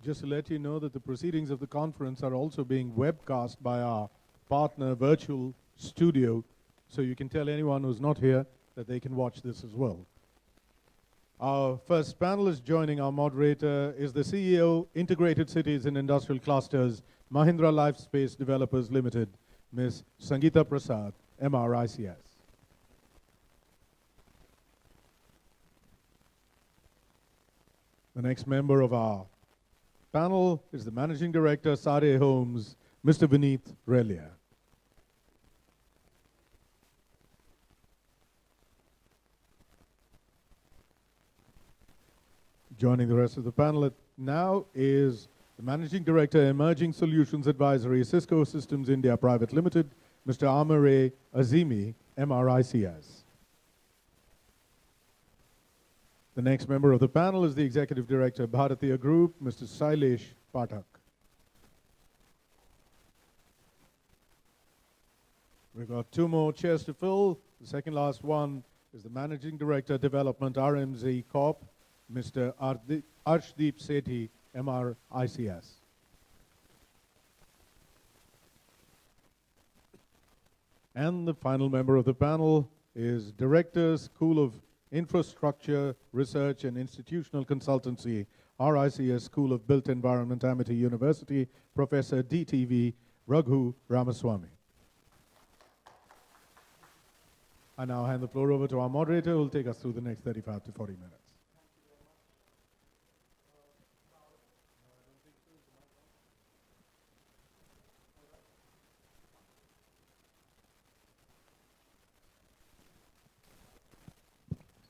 Just to let you know that the proceedings of the conference are also being webcast by our partner Virtual Studio, so you can tell anyone who's not here that they can watch this as well. Our first panelist joining our moderator is the CEO, Integrated Cities and Industrial Clusters, Mahindra Lifespace Developers Limited, Ms. Sangeeta Prasad, MRICS. The next member of our panel is the Managing Director, Sade Homes, Mr. Vineet Relia. Joining the rest of the panel now is the Managing Director, Emerging Solutions Advisory, Cisco Systems India Private Limited, Mr. Amare Azimi, MRICS. The next member of the panel is the Executive Director, Bharatiya Group, Mr. Sailesh Pathak. We've got two more chairs to fill. The second last one is the Managing Director, Development, RMZ Corp, Mr. Arshdeep Sethi, MRICS. And the final member of the panel is Director, School of Infrastructure, Research and Institutional Consultancy, RICS School of Built Environment, Amity University, Professor DTV Raghu Ramaswamy. I now hand the floor over to our moderator, who will take us through the next 35 to 40 minutes.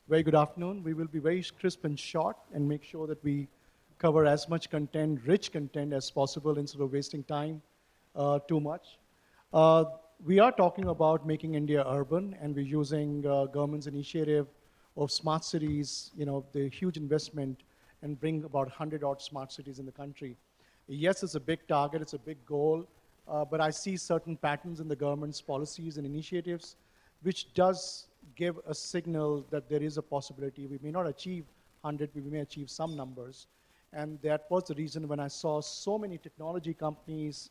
Very good afternoon. We will be very crisp and short and make sure that we cover as much content, rich content as possible instead of wasting time too much. We are talking about making India urban, and we're using government's initiative of smart cities, the huge investment, and bring about 100 odd smart cities in the country. Yes, it's a big target, it's a big goal, but I see certain patterns in the government's policies and initiatives which does give a signal that there is a possibility. We may not achieve 100, we may achieve some numbers. And that was the reason when I saw so many technology companies,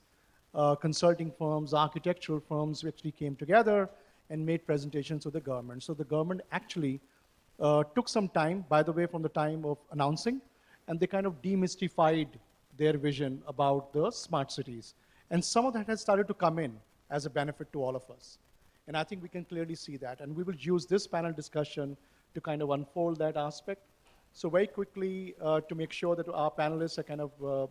consulting firms, architectural firms actually came together and made presentations to the government. So the government actually took some time, by the way, from the time of announcing, and they kind of demystified their vision about the smart cities. And some of that has started to come in as a benefit to all of us. And I think we can clearly see that. And we will use this panel discussion to kind of unfold that aspect. So very quickly, to make sure that our panelists are kind of,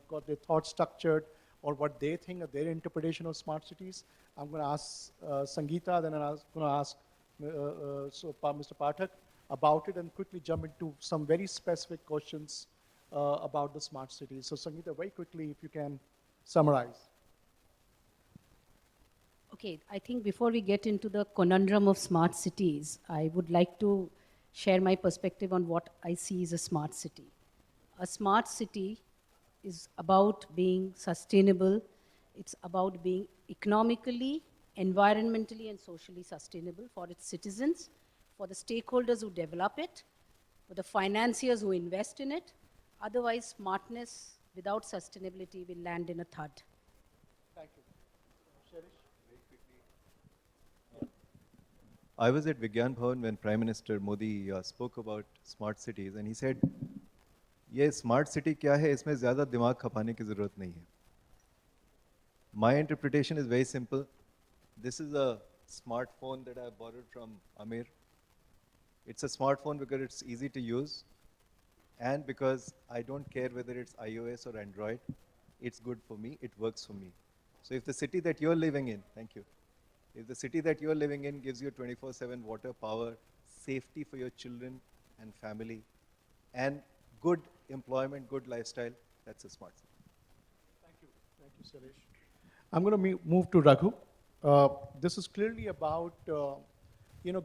got their thoughts structured or what they think of their interpretation of smart cities, I'm going to ask Sangeeta, then I'm going to ask Mr. Pathak about it, and quickly jump into some very specific questions about the smart cities. So Sangeeta, very quickly, if you can summarize. Okay, I think before we get into the conundrum of smart cities, I would like to share my perspective on what I see as a smart city. A smart city is about being sustainable. It's about being economically, environmentally, and socially sustainable for its citizens, for the stakeholders who develop it, for the financiers who invest in it. Otherwise, smartness without sustainability will land in a thud. Thank you. Shirish? I was at Vigyan Bhavan when Prime Minister Modi spoke about smart cities, and he said, "ये smart city क्या है? इसमें ज़्यादा दिमाग खपाने की ज़रूरत नहीं है." My interpretation is very simple. This is a smartphone that I borrowed from Amir. It's a smartphone because it's easy to use, and because I don't care whether it's iOS or Android. It's good for me. It works for me. So if the city that you're living in, thank you. If the city that you're living in gives you 24/7 water, power, safety for your children and family, and good employment, good lifestyle, that's a smart city. Thank you. Thank you, Suresh. I'm going to move to Raghu. This is clearly about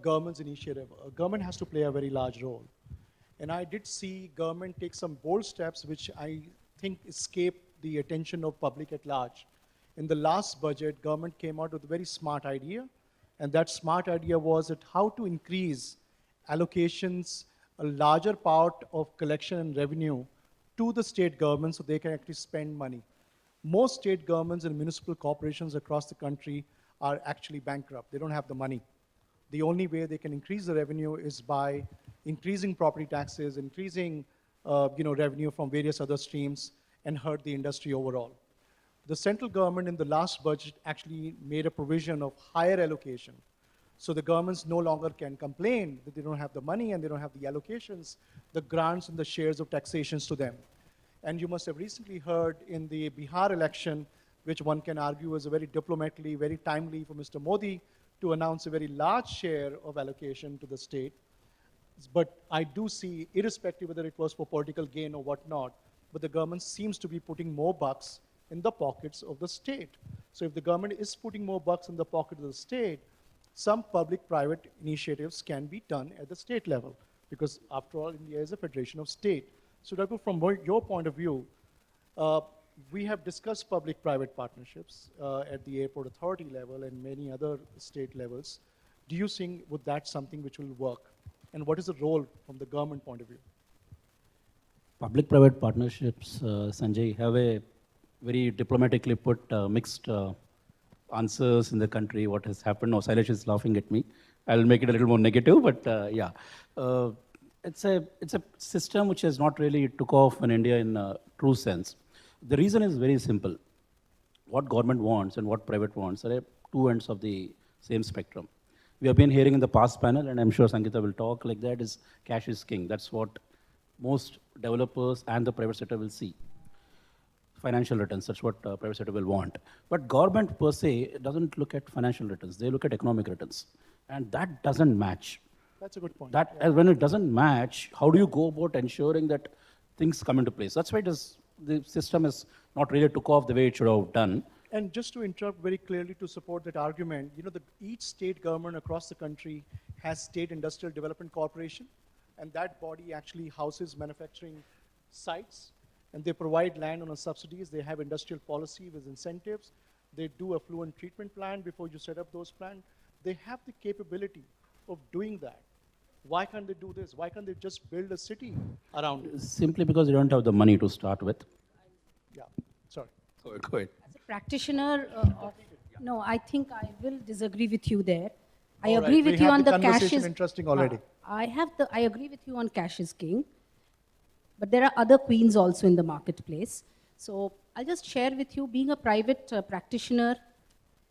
government's initiative. Government has to play a very large role. And I did see government take some bold steps which I think escape the attention of public at large. In the last budget, government came out with a very smart idea, and that smart idea was that how to increase allocations, a larger part of collection and revenue to the state government so they can actually spend money. Most state governments and municipal corporations across the country are actually bankrupt. They don't have the money. The only way they can increase the revenue is by increasing property taxes, increasing revenue from various other streams, and hurt the industry overall. The central government in the last budget actually made a provision of higher allocation. So the governments no longer can complain that they don't have the money and they don't have the allocations, the grants and the shares of taxations to them. And you must have recently heard in the Bihar election, which one can argue is a very diplomatically, very timely for Mr. Modi to announce a very large share of allocation to the state. But I do see, irrespective whether it was for political gain or whatnot, but the government seems to be putting more bucks in the pockets of the state. So if the government is putting more bucks in the pocket of the state, some public-private initiatives can be done at the state level, because after all, India is a federation of state. So Raghu, from your point of view, we have discussed public-private partnerships at the airport authority level and many other state levels. Do you think would that something which will work? And what is the role from the government point of view? Public-private partnerships, Sanjay, have a very diplomatically put mixed answers in the country. What has happened? Now, Sailesh is laughing at me. I'll make it a little more negative, but yeah. It's a system which has not really took off in India in a true sense. The reason is very simple. What government wants and what private wants are two ends of the same spectrum. We have been hearing in the past panel, and I'm sure Sangeeta will talk like that, is cash is king. That's what most developers and the private sector will see. Financial returns, that's what private sector will want. But government per se doesn't look at financial returns, they look at economic returns. And that doesn't match. That's a good point. That, when it doesn't match, how do you go about ensuring that things come into place? That's why the system is not really took off the way it should have done. And just to interrupt very clearly to support that argument, each state government across the country has State Industrial Development Corporation, and that body actually houses manufacturing sites, and they provide land on subsidies. They have industrial policy with incentives. They do effluent treatment plan before you set up those plants. They have the capability of doing that. Why can't they do this? Why can't they just build a city around it? Simply because you don't have the money to start with. Yeah, sorry. Go ahead. As a practitioner, no, I think I will disagree with you there. I All right, agree with we you have on the the cash conversation is interesting already. I agree with you on cash is king, but there are other queens also in the marketplace. So I'll just share with you, being a private practitioner,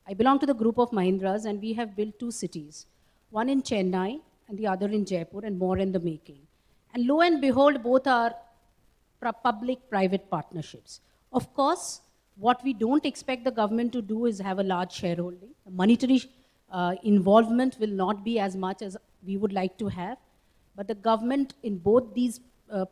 I belong to the group of Mahindras, and we have built 2 cities, one in Chennai and the other in Jaipur, and more in the making. And lo and behold, both are public-private partnerships. Of course, what we don't expect the government to do is have a large shareholding. The monetary involvement will not be as much as we would like to have. But the government in both these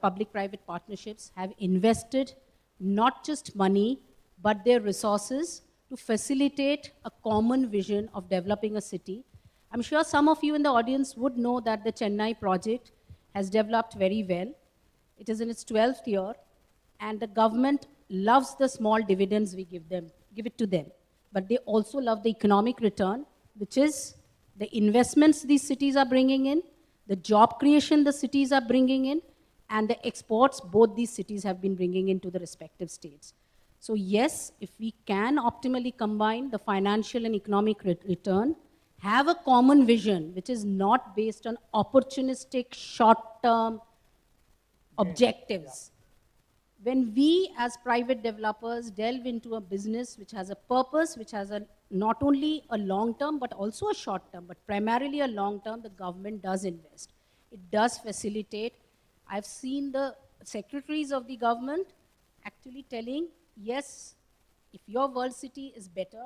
public-private partnerships have invested not just money, but their resources to facilitate a common vision of developing a city. I'm sure some of you in the audience would know that the Chennai project has developed very well. It is in its 12th year, and the government loves the small dividends we give it to them. But they also love the economic return, which is the investments these cities are bringing in, the job creation the cities are bringing in, and the exports both these cities have been bringing into the respective states. So yes, if we can optimally combine the financial and economic return, have a common vision which is not based on opportunistic short-term objectives. When we as private developers delve into a business which has a purpose, which has not only a long-term but also a short-term, but primarily a long-term, the government does invest. It does facilitate. I've seen the secretaries of the government actually telling, yes, if your world city is better,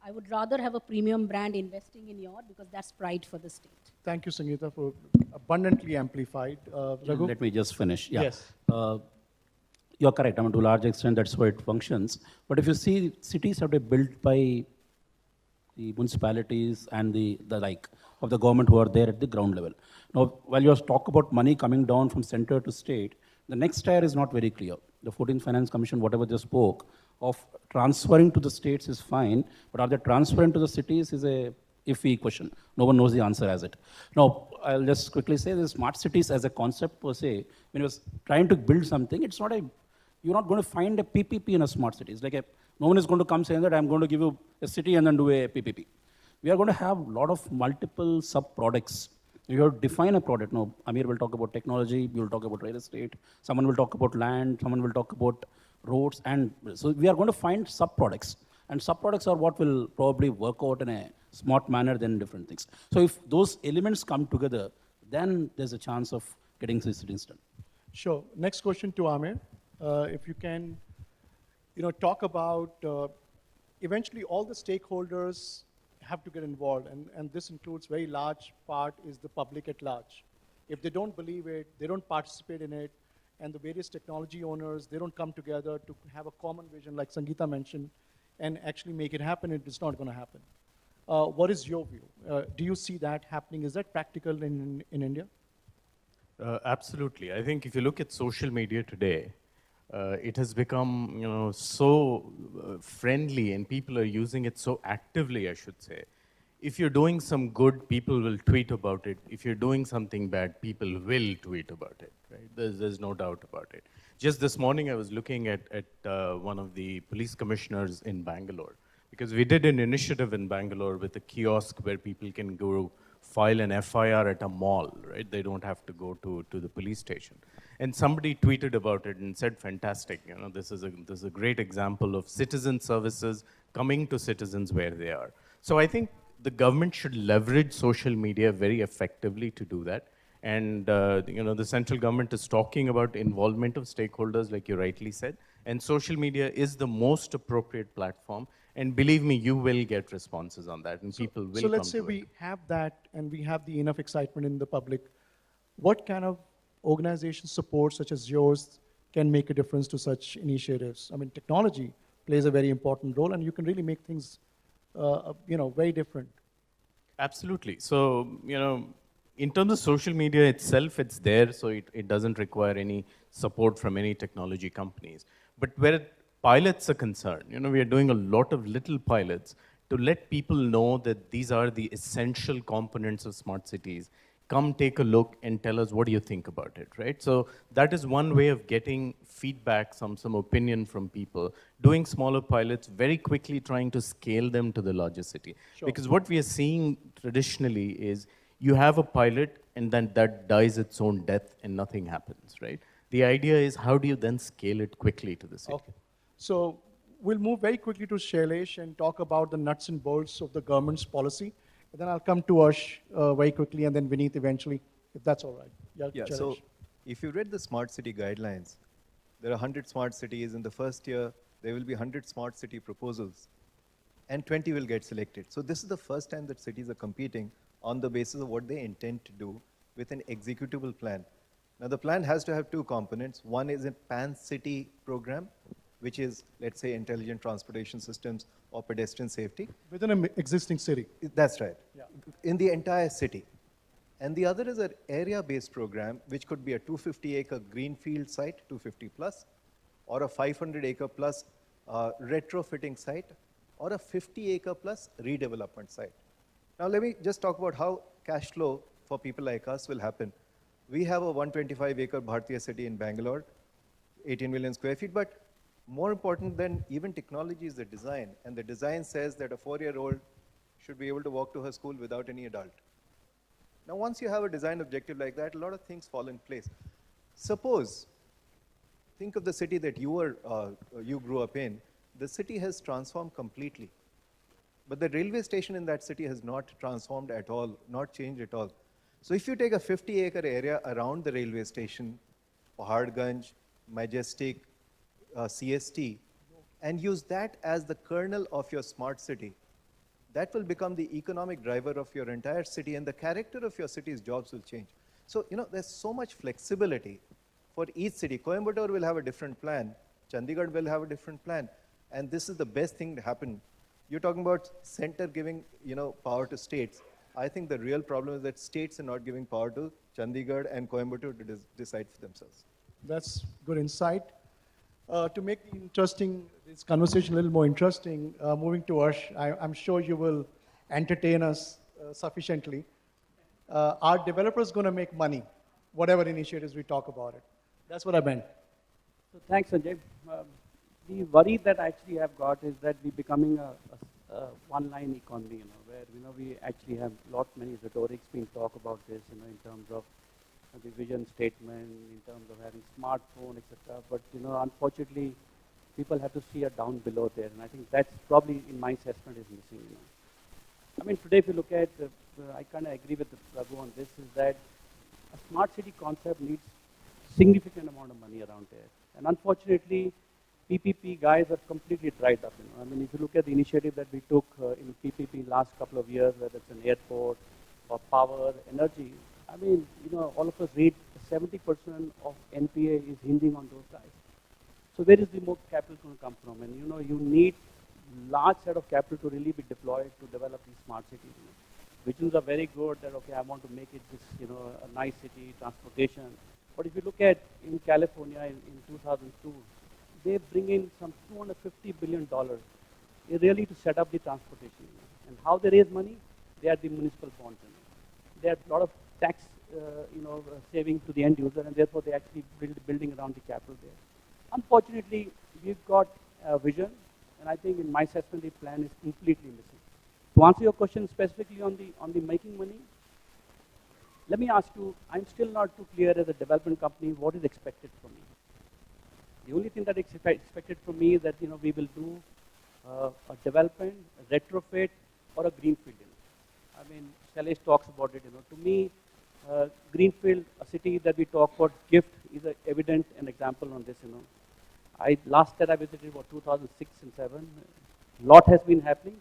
I would rather have a premium brand investing in your, because that's pride for the state. Thank you, Sangeeta, for abundantly amplified. Raghu? Let me just finish. Yeah. Yes. You're correct. I mean, to a large extent, that's why it functions. But if you see, cities have been built by the municipalities and the like of the government who are there at the ground level. Now, while you talk about money coming down from center to state, the next tier is not very clear. The 14th Finance Commission, whatever they spoke of transferring to the states is fine, but are they transferring to the cities is a iffy question. No one knows the answer as it. Now, I'll just quickly say the smart cities as a concept per se, when you're trying to build something, it's not a You're not going to find a PPP in a smart city. It's like no one is going to come saying that I'm going to give you a city and then do a PPP. We are going to have a lot of multiple sub-products. You have to define a product. Now, Amir will talk about technology, we will talk about real estate, someone will talk about land, someone will talk about roads, and so we are going to find sub-products. And sub-products are what will probably work out in a smart manner than different things. So if those elements come together, then there's a chance of getting these cities done. Sure. Next question to Amir. If you can, talk about eventually all the stakeholders have to get involved, and this includes very large part is the public at large. If they don't believe it, they don't participate in it, and the various technology owners, they don't come together to have a common vision, like Sangeeta mentioned, and actually make it happen, it's not going to happen. What is your view? Do you see that happening? Is that practical in India? Absolutely. I think if you look at social media today, it has become, so friendly, and people are using it so actively, I should say. If you're doing some good, people will tweet about it. If you're doing something bad, people will tweet about it, right? There's no doubt about it. Just this morning, I was looking at one of the police commissioners in Bangalore, because we did an initiative in Bangalore with a kiosk where people can go file an FIR at a mall, right? They don't have to go to the police station. And somebody tweeted about it and said, fantastic, this is a great example of citizen services coming to citizens where they are. So I think the government should leverage social media very effectively to do that. And the central government is talking about involvement of stakeholders, like you rightly said, and social media is the most appropriate platform. And believe me, you will get responses on that, and people will come to it. So let's say we have that, and we have the enough excitement in the public. What kind of organization support, such as yours, can make a difference to such initiatives? I mean, technology plays a very important role, and you can really make things, very different. Absolutely. So, in terms of social media itself, it's there, so it doesn't require any support from any technology companies. But where pilots are concerned, we are doing a lot of little pilots to let people know that these are the essential components of smart cities. Come take a look and tell us what do you think about it, right? So that is one way of getting feedback, some opinion from people, doing smaller pilots, very quickly trying to scale them to the larger city. Sure. Because what we are seeing traditionally is you have a pilot and then that dies its own death and nothing happens, right? The idea is how do you then scale it quickly to the city? Okay. So we'll move very quickly to Shailesh and talk about the nuts and bolts of the government's policy. And then I'll come to Ash very quickly, and then Vineet eventually, if that's all right. Yeah, Shailesh. so if you read the smart city guidelines, there are 100 smart cities. In the first year, there will be 100 smart city proposals, and 20 will get selected. So this is the first time that cities are competing on the basis of what they intend to do with an executable plan. Now, the plan has to have two components. One is a pan-city program, which is, let's say, intelligent transportation systems or pedestrian safety. Within an existing city. That's right. Yeah. In the entire city. And the other is an area-based program, which could be a 250-acre greenfield site, 250 plus, or a 500-acre plus retrofitting site, or a 50-acre plus redevelopment site. Now, let me just talk about how cash flow for people like us will happen. We have a 125-acre Bharatiya city in Bangalore, 18 million square feet, but more important than even technology is the design, and the design says that a 4-year-old should be able to walk to her school without any adult. Now, once you have a design objective like that, a lot of things fall in place. Suppose, think of the city that you grew up in. The city has transformed completely, but the railway station in that city has not transformed at all, not changed at all. So if you take a 50-acre area around the railway station, Paharganj, Majestic, CST, and use that as the kernel of your smart city, that will become the economic driver of your entire city, and the character of your city's jobs will change. So, there's so much flexibility for each city. Coimbatore will have a different plan. Chandigarh will have a different plan. And this is the best thing to happen. You're talking about center giving, power to states. I think the real problem is that states are not giving power to Chandigarh and Coimbatore to decide for themselves. That's good insight. To make this conversation a little more interesting, moving to Ash, I'm sure you will entertain us sufficiently. Are developers going to make money, whatever initiatives we talk about it? That's what I meant. So thanks, Sanjay. The worry that I actually have got is that we're becoming a one-line economy, where we actually have many rhetorics being talked about this, in terms of the vision statement, in terms of having smartphone, etc. But unfortunately, people have to see it down below there, and I think that's probably, in my assessment, is missing. I mean, today if you look at, I kind of agree with Raghu on this, is that a smart city concept needs significant amount of money around there. And unfortunately, PPP guys are completely dried up. I mean, if you look at the initiative that we took in PPP last couple of years, whether it's an airport or power, energy, I mean, all of us read 70% of NPA is hinging on those guys. So where is the more capital going to come from? And you need large set of capital to really be deployed to develop these smart cities. Visions are very good that, okay, I want to make it this, a nice city, transportation. But if you look at in California in 2002, they bring in some $250 billion really to set up the transportation. And how they raise money? They are the municipal bonds. They have a lot of tax, saving to the end user, and therefore they actually building around the capital there. Unfortunately, we've got a vision, and I think in my assessment, the plan is completely missing. To answer your question specifically on the making money, let me ask you, I'm still not too clear as a development company what is expected from me. The only thing that is expected from me is that we will do a development, a retrofit, or a greenfield. I mean, Shailesh talks about it. To me, greenfield, a city that we talk about, GIFT is an evident an example on this. Last that I visited was 2006 and 7. Lot has been happening,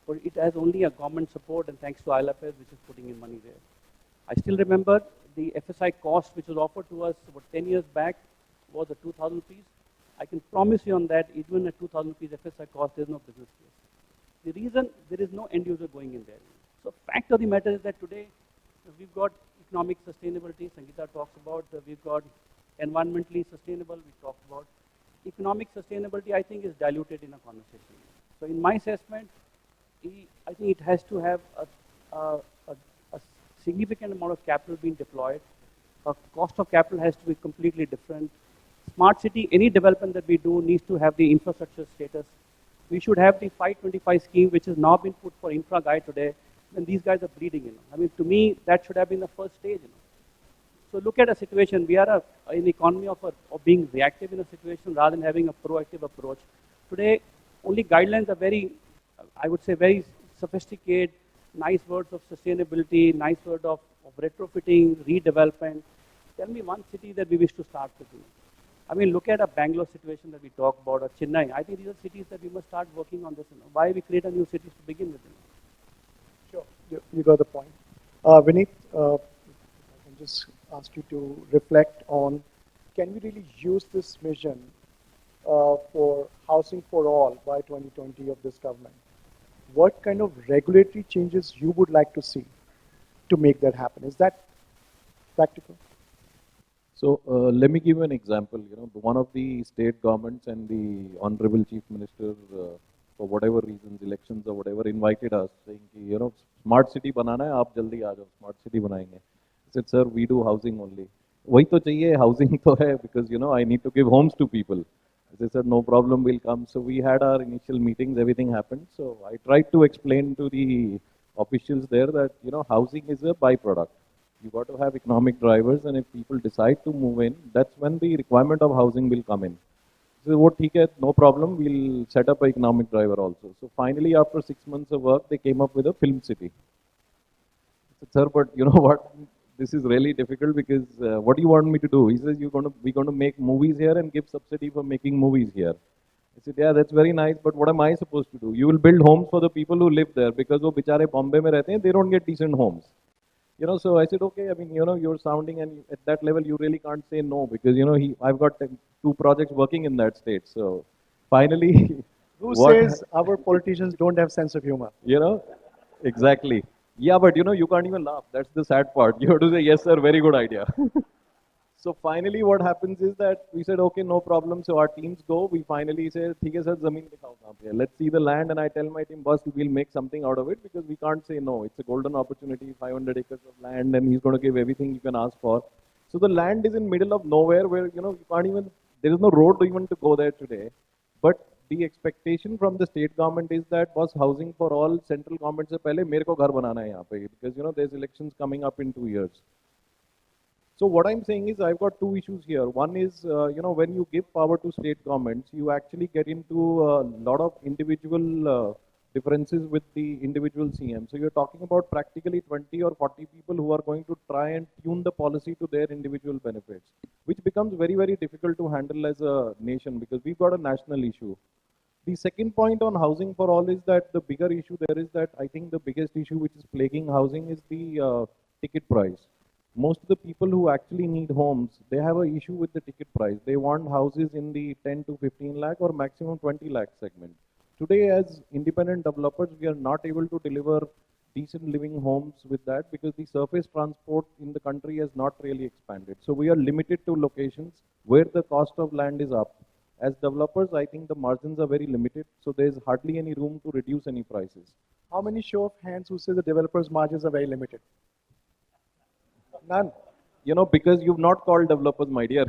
but it has only a government support, and thanks to ILFS, which is putting in money there. I still remember the FSI cost which was offered to us about 10 years back was a 2,000 rupees. I can promise you on that, even at 2,000 rupees FSI cost, there's no business case. The reason, there is no end user going in there. So fact of the matter is that today, we've got economic sustainability, Sangeeta talks about, we've got environmentally sustainable, we talked about. Economic sustainability, I think, is diluted in a conversation. So in my assessment, I think it has to have a significant amount of capital being deployed. Cost of capital has to be completely different. Smart city, any development that we do needs to have the infrastructure status. We should have the 525 scheme, which has now been put for infra guy today, and these guys are bleeding. I mean, to me, that should have been the first stage. So look at a situation. We are an economy of being reactive in a situation rather than having a proactive approach. Today, only guidelines are very, I would say, very sophisticated, nice words of sustainability, nice word of retrofitting, redevelopment. Tell me one city that we wish to start with. I mean, look at a Bangalore situation that we talk about, or Chennai. I think these are cities that we must start working on this. Why we create a new cities to begin with? Sure, you got the point. Vineet, I can just ask you to reflect on, can we really use this vision for housing for all by 2020 of this government? What kind of regulatory changes you would like to see to make that happen? Is that practical? So let me give you an example. One of the state governments and the Honorable Chief Minister, for whatever reasons, elections or whatever, invited us, saying, smart city banana hai, aap jaldi aa jao, smart city banayenge. I said, sir, we do housing only. Wahi to chahiye, housing to hai, because I need to give homes to people. They said, no problem, we'll come. So we had our initial meetings, everything happened. So I tried to explain to the officials there that, housing is a byproduct. You got to have economic drivers, and if people decide to move in, that's when the requirement of housing will come in. So what, no problem, we'll set up an economic driver also. So finally, after 6 months of work, they came up with a film city. I said, sir, but you know what? This is really difficult because what do you want me to do? He says, we're going to make movies here and give subsidy for making movies here. I said, yeah, that's very nice, but what am I supposed to do? You will build homes for the people who live there, because wo bichare Bombay mein rehte hain, they don't get decent homes. So I said, okay, I mean, you're sounding, and at that level, you really can't say no, because, I've got 2 projects working in that state. So finally, who says our politicians don't have sense of humor? Exactly. Yeah, but you can't even laugh. That's the sad part. You have to say, yes, sir, very good idea. So finally, what happens is that we said, okay, no problem. So our teams go. We finally say, theek hai sir, zameen dikhao kahan pe hai. Let's see the land. And I tell my team, boss, we'll make something out of it, because we can't say no. It's a golden opportunity, 500 acres of land, and he's going to give everything you can ask for. So the land is in middle of nowhere, where, you can't even There is no road even to go there today. But the expectation from the state government is that was housing for all. Central government से पहले मेरे को घर बनाना है यहाँ पे, because there's elections coming up in 2 years. So what I'm saying is I've got two issues here. One is, when you give power to state governments, you actually get into a lot of individual differences with the individual CM. So you're talking about practically 20 or 40 people who are going to try and tune the policy to their individual benefits, which becomes very, very difficult to handle as a nation because we've got a national issue. The second point on housing for all is that the bigger issue there is that I think the biggest issue which is plaguing housing is the ticket price. Most of the people who actually need homes, they have an issue with the ticket price. They want houses in the 10 to 15 lakh or maximum 20 lakh segment. Today, as independent developers, we are not able to deliver decent living homes with that because the surface transport in the country has not really expanded. So we are limited to locations where the cost of land is up. As developers, I think the margins are very limited, so there's hardly any room to reduce any prices. How many show of hands who say the developers' margins are very limited? None. Because you've not called developers, my dear.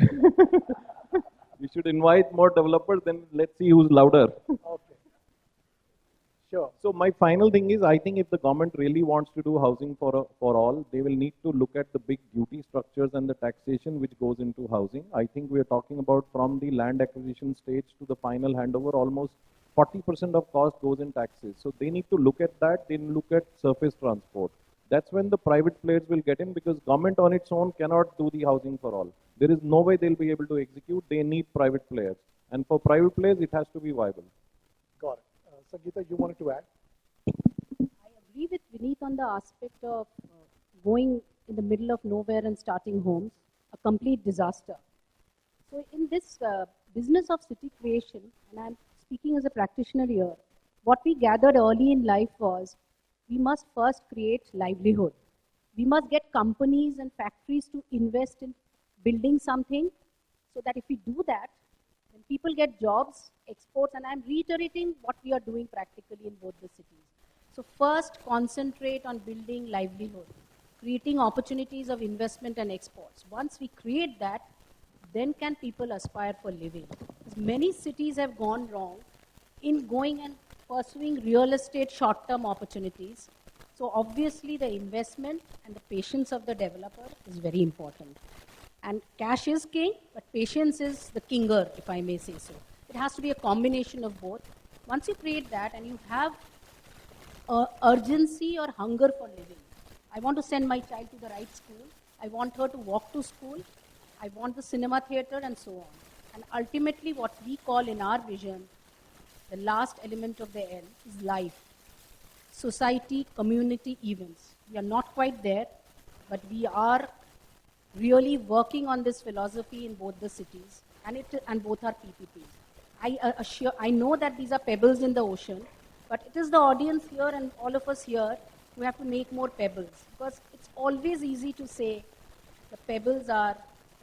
You should invite more developers, then let's see who's louder. Okay. Sure. So my final thing is, I think if the government really wants to do housing for all, they will need to look at the big duty structures and the taxation which goes into housing. I think we are talking about from the land acquisition stage to the final handover, almost 40% of cost goes in taxes. So they need to look at that, then look at surface transport. That's when the private players will get in because government on its own cannot do the housing for all. There is no way they'll be able to execute. They need private players. And for private players, it has to be viable. Got it. Sangeeta, you wanted to add? I agree with Vineet on the aspect of going in the middle of nowhere and starting homes, a complete disaster. So in this business of city creation, and I'm speaking as a practitioner here, what we gathered early in life was we must first create livelihood. We must get companies and factories to invest in building something so that if we do that, then people get jobs, exports, and I'm reiterating what we are doing practically in both the cities. So first, concentrate on building livelihood, creating opportunities of investment and exports. Once we create that, then can people aspire for living. Because many cities have gone wrong in going and pursuing real estate short-term opportunities. So obviously the investment and the patience of the developer is very important. And cash is king, but patience is the kinger, if I may say so. It has to be a combination of both. Once you create that and you have urgency or hunger for living, I want to send my child to the right school, I want her to walk to school, I want the cinema theater and so on. And ultimately what we call in our vision, the last element of the L is life. Society, community, events. We are not quite there, but we are really working on this philosophy in both the cities, and both are PPPs. I know that these are pebbles in the ocean, but it is the audience here and all of us here who have to make more pebbles, because it's always easy to say the pebbles are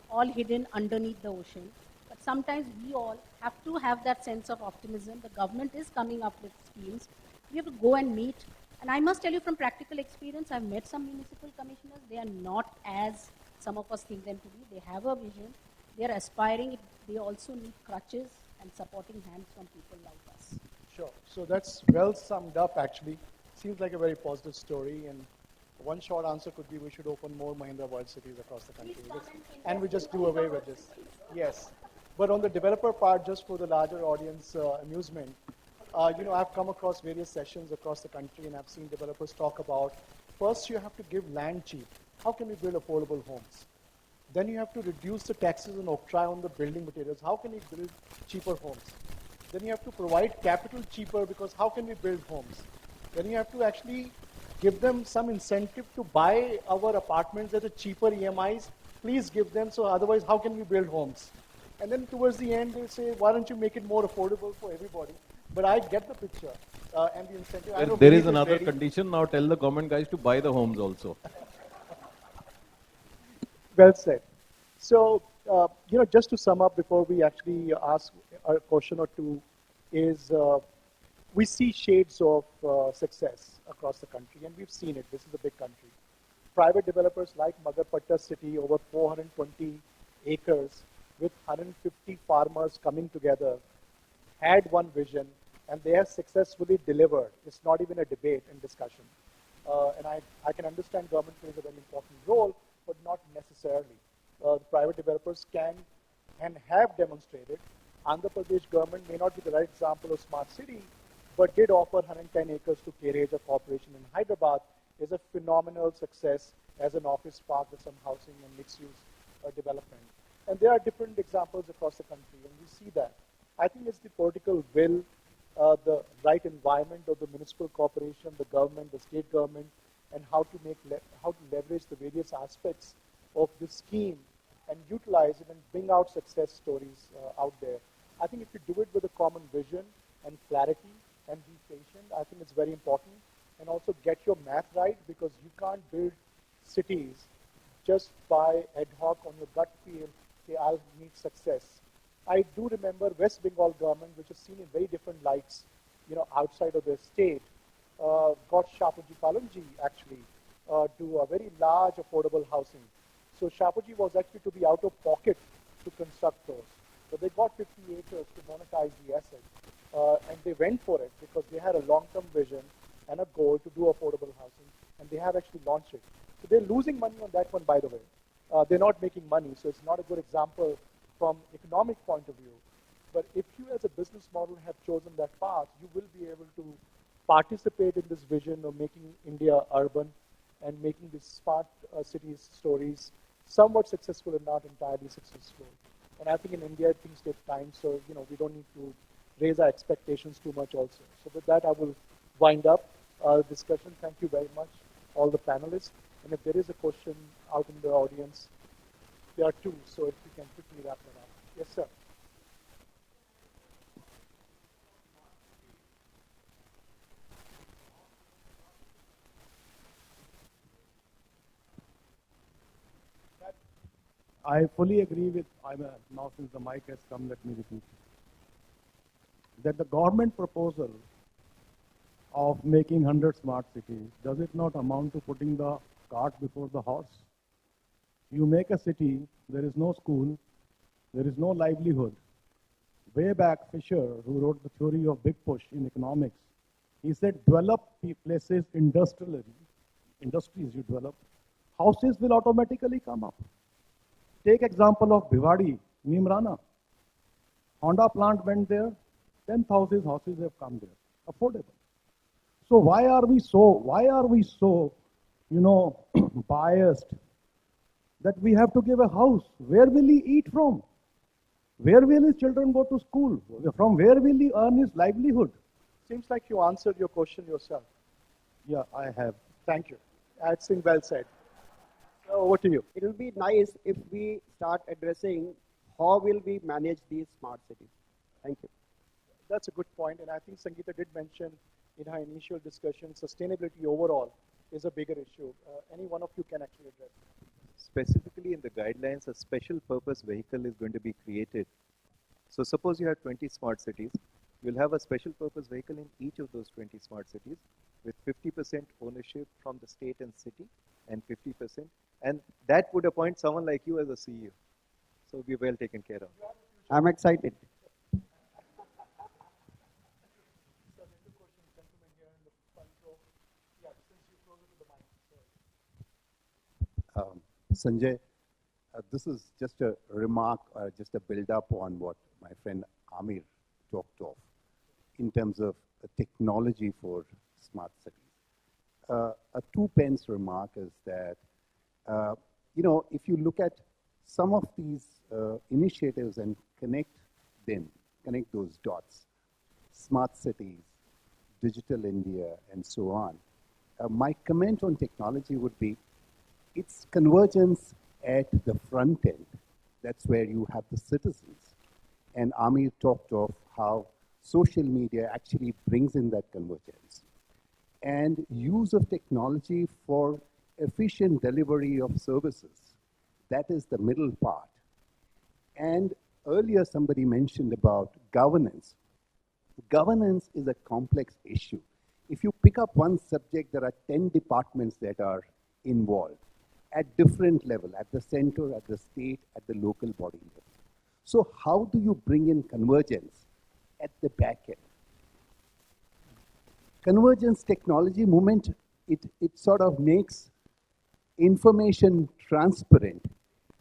all hidden underneath the ocean. But sometimes we all have to have that sense of optimism. The government is coming up with schemes. We have to go and meet. And I must tell you from practical experience, I've met some municipal commissioners. They are not as some of us think them to be. They have a vision. They are aspiring. They also need crutches and supporting hands from people like us. Sure. So that's well summed up, actually. Seems like a very positive story. And one short answer could be we should open more Mahindra World cities across the country. And we just do away with this. Yes. But on the developer part, just for the larger audience amusement, I've come across various sessions across the country and I've seen developers talk about, first you have to give land cheap. How can we build affordable homes? Then you have to reduce the taxes and octroi on the building materials. How can we build cheaper homes? Then you have to provide capital cheaper because how can we build homes? Then you have to actually give them some incentive to buy our apartments at a cheaper EMIs. Please give them, so otherwise how can we build homes? And then towards the end, they say, why don't you make it more affordable for everybody? But I get the picture and the incentive. There is another condition. Now tell the government guys to buy the homes also. Well said. So, just to sum up before we actually ask a question or two, is we see shades of success across the country, and we've seen it. This is a big country. Private developers like Magarpatta city, over 420 acres, with 150 farmers coming together, had one vision, and they have successfully delivered. It's not even a debate and discussion. And I can understand government plays a very important role, but not necessarily. The private developers can and have demonstrated. Andhra Pradesh government may not be the right example of smart city, but did offer 110 acres to Kereja Corporation in Hyderabad is a phenomenal success as an office park with some housing and mixed-use development. And there are different examples across the country, and we see that. I think it's the political will, the right environment of the municipal corporation, the government, the state government, and how to leverage the various aspects of this scheme and utilize it and bring out success stories out there. I think if you do it with a common vision and clarity and be patient, I think it's very important. And also get your math right, because you can't build cities just by ad hoc on your gut feel, say, I'll need success. I do remember West Bengal government, which is seen in very different lights, outside of their state, got Shapoorji Pallonji actually to a very large affordable housing. So Shapoorji was actually to be out of pocket to construct those. But they got 50 acres to monetize the asset. And they went for it because they had a long-term vision and a goal to do affordable housing. And they have actually launched it. So they're losing money on that one, by the way. They're not making money, so it's not a good example from economic point of view. But if you as a business model have chosen that path, you will be able to participate in this vision of making India urban and making these smart cities stories somewhat successful and not entirely successful. And I think in India, things take time, so we don't need to raise our expectations too much also. So with that, I will wind up our discussion. Thank you very much, all the panelists. And if there is a question out in the audience, there are two, so if we can quickly wrap that up. Yes, sir. I fully agree with, now since the mic has come, let me repeat, that the government proposal of making 100 smart cities, does it not amount to putting the cart before the horse? You make a city, there is no school, there is no livelihood. Way back, Fisher, who wrote the theory of big push in economics, he said, develop places industrially, industries you develop, houses will automatically come up. Take example of Bhiwadi, Nimrana. Honda plant went there, 10,000 houses have come there, affordable. So why are we so, biased that we have to give a house? Where will he eat from? Where will his children go to school? From where will he earn his livelihood? Seems like you answered your question yourself. Yeah, I have. Thank you. That's well said. So over to you. It will be nice if we start addressing how will we manage these smart cities. Thank you. That's a good point, and I think Sangeeta did mention in her initial discussion, sustainability overall is a bigger issue. Any one of you can actually address it. Specifically in the guidelines, a special purpose vehicle is going to be created. So suppose you have 20 smart cities, you'll have a special purpose vehicle in each of those 20 smart cities with 50% ownership from the state and city and 50%. And that would appoint someone like you as a CEO. So be well taken care of. I'm excited. Sanjay, this is just a remark, just a build-up on what my friend Amir talked of in terms of technology for smart cities. A two-pence remark is that, if you look at some of these initiatives and connect those dots, smart cities, digital India, and so on, my comment on technology would be, it's convergence at the front end. That's where you have the citizens. And Amir talked of how social media actually brings in that convergence. And use of technology for efficient delivery of services. That is the middle part. And earlier somebody mentioned about governance. Governance is a complex issue. If you pick up one subject, there are 10 departments that are involved at different level, at the center, at the state, at the local body level. So how do you bring in convergence at the back end? Convergence technology movement, it sort of makes information transparent.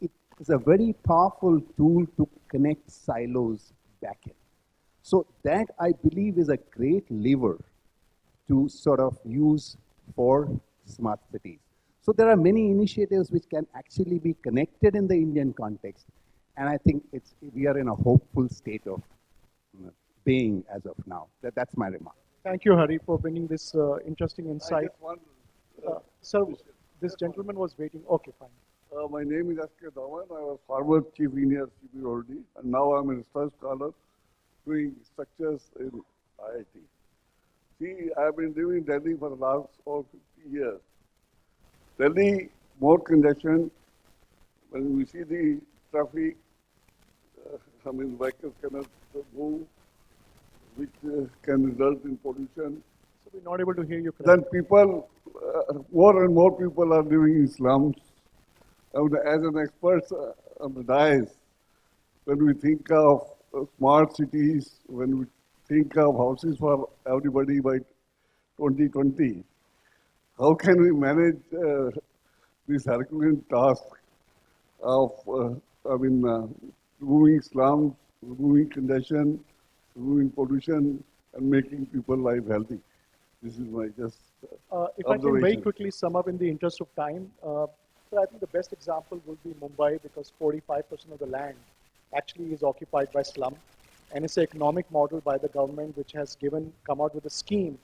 It is a very powerful tool to connect silos back end. So that, I believe, is a great lever to sort of use for smart cities. So there are many initiatives which can actually be connected in the Indian context. And I think we are in a hopeful state of being as of now. That's my remark. Thank you, Hari, for bringing this interesting insight. Sir, this gentleman was waiting. Okay, fine. My name is S.K. Dhawan. I was former chief engineer CPOD, and now I'm a research scholar doing structures in IIT. See, I've been living in Delhi for the last 50 years. Delhi, more congestion. When we see the traffic, vehicles cannot move, which can result in pollution. So we're not able to hear you Then correctly. people, more and more people are living in slums. As an expert on the dais, when we think of smart cities, when we think of houses for everybody by 2020, how can we manage this Herculean task of, removing slums, removing congestion, removing pollution, and making people's life healthy? This is my just If I can very observation. quickly sum up in the interest of time, so I think the best example will be Mumbai, because 45% of the land actually is occupied by slum. And it's an economic model by the government which has come out with a scheme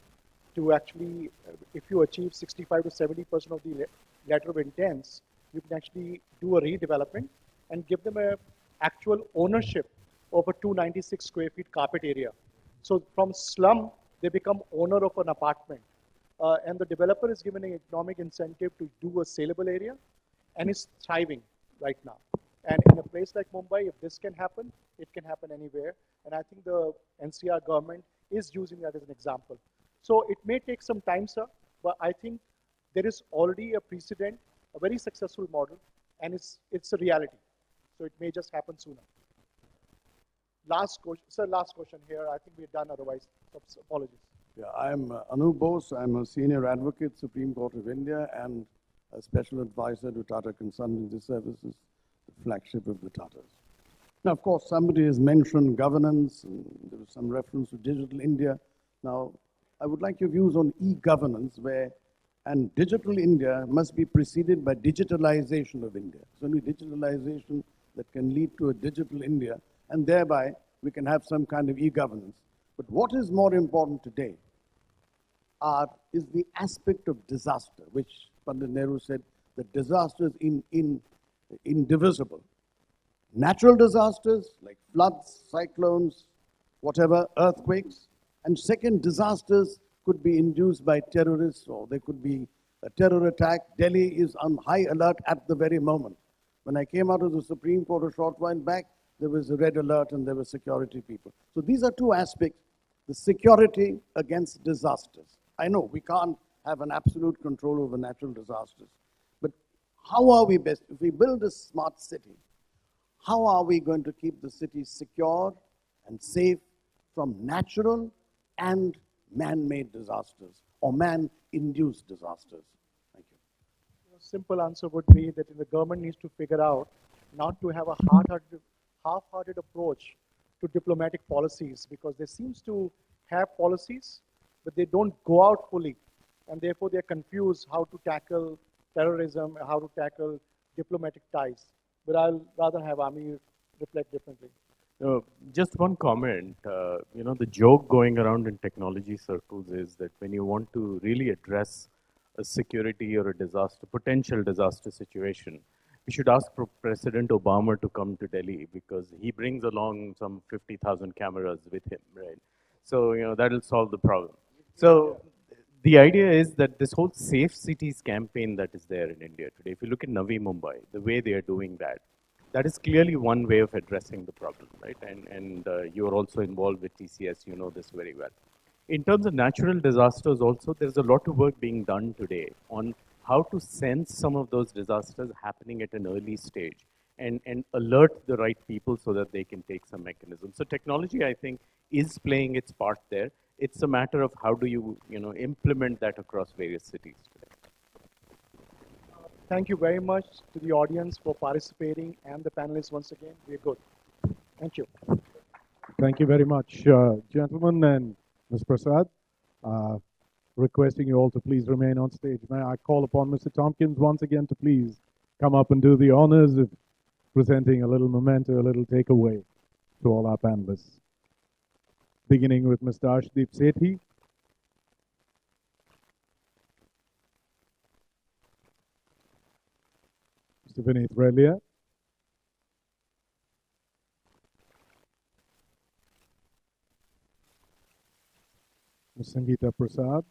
to actually, if you achieve 65 to 70% of the letter of intents, you can actually do a redevelopment and give them a actual ownership of a 296 square feet carpet area. So from slum, they become owner of an apartment. And the developer is given an economic incentive to do a saleable area, and is thriving right now. And in a place like Mumbai, if this can happen, it can happen anywhere. And I think the NCR government is using that as an example. So it may take some time, sir, but I think there is already a precedent, a very successful model, and it's a reality. So it may just happen sooner. Last question, sir, last question here. I think we're done otherwise. Apologies. Yeah, I'm Anup Bose. I'm a senior advocate, Supreme Court of India, and a special advisor to Tata Consultancy Services, the flagship of the Tatas. Now, of course, somebody has mentioned governance, and there was some reference to Digital India. Now, I would like your views on e-governance, and Digital India must be preceded by digitalization of India. It's only digitalization that can lead to a Digital India, and thereby we can have some kind of e-governance. But what is more important today is the aspect of disaster, which Pandit Nehru said, that disaster is indivisible. Natural disasters like floods, cyclones, whatever, earthquakes, and second, disasters could be induced by terrorists, or there could be a terror attack. Delhi is on high alert at the very moment. When I came out of the Supreme Court a short while back, there was a red alert and there were security people. So these are two aspects, the security against disasters. I know we can't have an absolute control over natural disasters, but how are we best, if we build a smart city, how are we going to keep the city secure and safe from natural and man-made disasters or man-induced disasters? Thank you. A simple answer would be that the government needs to figure out not to have a half-hearted approach to diplomatic policies, because they seems to have policies, but they don't go out fully, and therefore they're confused how to tackle terrorism, how to tackle diplomatic ties. But I'll rather have Amir reflect differently. Just one comment. The joke going around in technology circles is that when you want to really address a security or a disaster, potential disaster situation, we should ask President Obama to come to Delhi, because he brings along some 50,000 cameras with him, right? So, that'll solve the problem. So the idea is that this whole safe cities campaign that is there in India today, if you look at Navi Mumbai, the way they are doing that is clearly one way of addressing the problem, right? And you're also involved with TCS, you know this very well. In terms of natural disasters also, there's a lot of work being done today on how to sense some of those disasters happening at an early stage and alert the right people so that they can take some mechanism. So technology, I think, is playing its part there. It's a matter of how do you, implement that across various cities today. Thank you very much to the audience for participating and the panelists once again. We're good. Thank you. Thank you very much, gentlemen, and Ms. Prasad. Requesting you all to please remain on stage. May I call upon Mr. Tompkins once again to please come up and do the honors of presenting a little memento, a little takeaway to all our panelists. Beginning with Mr. Ashdeep Sethi. Mr. Vineet Relia. Ms. Sangeeta Prasad.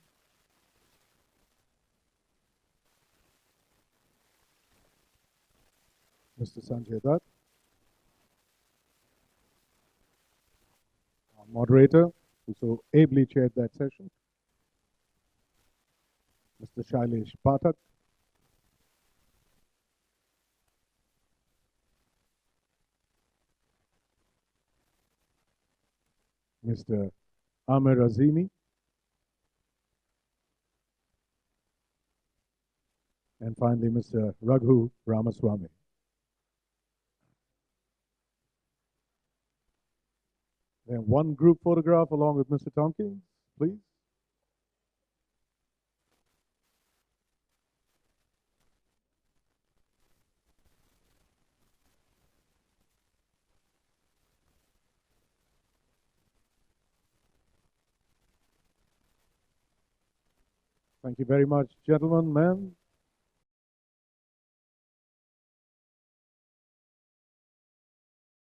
Mr. Sanjay Dutt. Our moderator, who so ably chaired that session. Mr. Shailesh Pathak. Mr. Amir Azimi. And finally, Mr. Raghu Ramaswamy. Then one group photograph along with Mr. Tompkins, please. Thank you very much, gentlemen, ma'am.